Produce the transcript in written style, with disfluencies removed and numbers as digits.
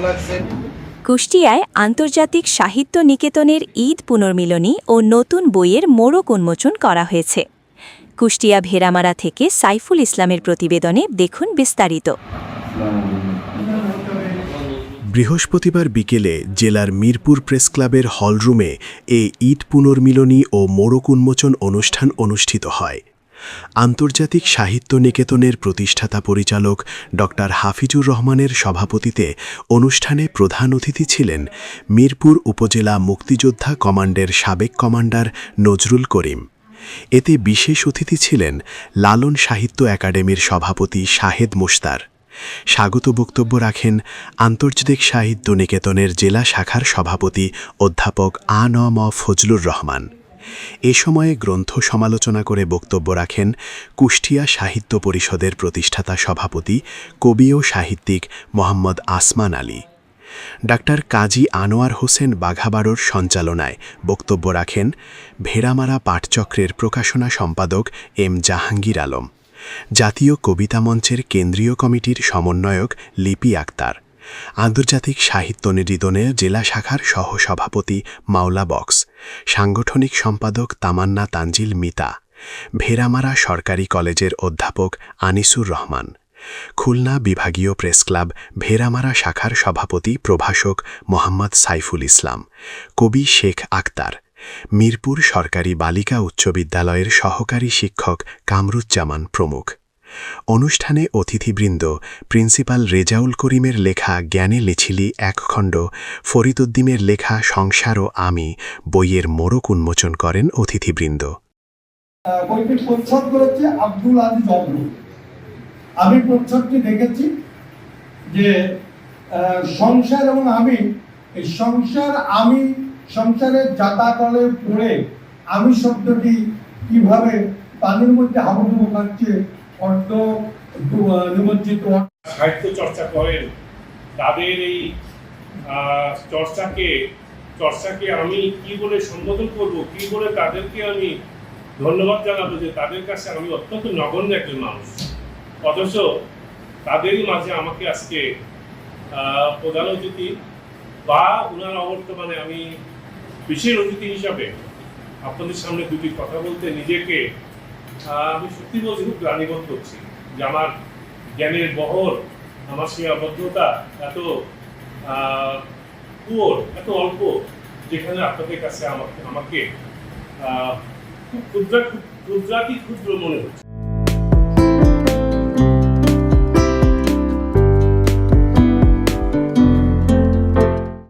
লাগছে। কুষ্টিয়ায় আন্তর্জাতিক সাহিত্য নিকেতনের ঈদ পুনর্মিলনী ও নতুন বইয়ের মোড়ক উন্মোচন করা হয়েছে। কুষ্টিয়া ভেড়ামারা থেকে সাইফুল ইসলামের প্রতিবেদনে দেখুন বিস্তারিত। বৃহস্পতিবার বিকেলে জেলার মিরপুর প্রেস ক্লাবের হলরুমে এ ঈদ পুনর্মিলনী ও মোড়ক উন্মোচন অনুষ্ঠান অনুষ্ঠিত হয়। আন্তর্জাতিক সাহিত্য নিকেতনের প্রতিষ্ঠাতা পরিচালক ড. হাফিজুর রহমানের সভাপতিতে অনুষ্ঠানে প্রধান অতিথি ছিলেন মিরপুর উপজেলা মুক্তিযোদ্ধা কমান্ডের সাবেক কমান্ডার নজরুল করিম। এতে বিশেষ অতিথি ছিলেন লালন সাহিত্য একাডেমির সভাপতি শাহেদ মোশতার। স্বাগত বক্তব্য রাখেন আন্তর্জাতিক সাহিত্য নিকেতনের জেলা শাখার সভাপতি অধ্যাপক আ.ন.ম ফজলুর রহমান। এ সময়ে গ্রন্থ সমালোচনা করে বক্তব্য রাখেন কুষ্টিয়া সাহিত্য পরিষদের প্রতিষ্ঠাতা সভাপতি কবি ও সাহিত্যিক মোহাম্মদ আসমান আলী। ডাক্তার কাজী আনোয়ার হোসেন বাঘাবাড়োর সঞ্চালনায় বক্তব্য রাখেন ভেড়ামারা পাঠচক্রের প্রকাশনা সম্পাদক এম জাহাঙ্গীর আলম, জাতীয় কবিতা মঞ্চের কেন্দ্রীয় কমিটির সমন্বয়ক লিপি আক্তার, আন্তর্জাতিক সাহিত্য নিকেতনের জেলা শাখার সহসভাপতি মাওলা বক্স, সাংগঠনিক সম্পাদক তামান্না তানজিল মিতা, ভেড়ামারা সরকারি কলেজের অধ্যাপক আনিসুর রহমান, খুলনা বিভাগীয় প্রেস ক্লাব ভেড়ামারা শাখার সভাপতি প্রভাষক মোহাম্মদ সাইফুল ইসলাম, কবি শেখ আক্তার, মিরপুর সরকারি বালিকা উচ্চ বিদ্যালয়ের সহকারী শিক্ষক কামরুজ্জামান প্রমুখ। অনুষ্ঠানে অতিথিবৃন্দ প্রিন্সিপাল রেজাউল করিমের লেখা জ্ঞানে লিছিলি এক খণ্ড, ফরিদ উদ্দিনের লেখা সংসার ও আমি বইয়ের মোড়ক উন্মোচন করেন অতিথিবৃন্দ। বইটি প্রচ্ছদ করেছে আব্দুল আজিজ অবরু। আমি প্রচ্ছদটি দেখেছি যে সংসার এবং আমি, এই সংসার আমি, সংসারের জাতাকলে পড়ে আমি শব্দটি কিভাবে পানির মধ্যে হাবুডুবু খাচ্ছে, অর্থ নিমজ্জিত। সাহিত্য চর্চা করেন তাদের এই চর্চাকে আমি কি বলে সম্বোধন করব, কি বলে তাদেরকে আমি ধন্যবাদ জানাবো যে তাদের কাছে আমি অত্যন্ত নগণ্য একজন মানুষ, অথচ তাদেরই মাঝে আমাকে আজকে প্রধান অতিথি বা ওনার অবর্তমানে আমি বিশেষ অতিথি হিসাবে আপনাদের সামনে দুটি কথা বলতে নিজেকে আমি সত্যি বলছি খুব গ্লানিবোধ করছি যে আমার জ্ঞানের বহর, আমার সীমাবদ্ধতা এত এত অল্প, যেখানে আপনাদের কাছে আমাকে খুব ক্ষুদ্রাতি ক্ষুদ্র মনে হচ্ছে।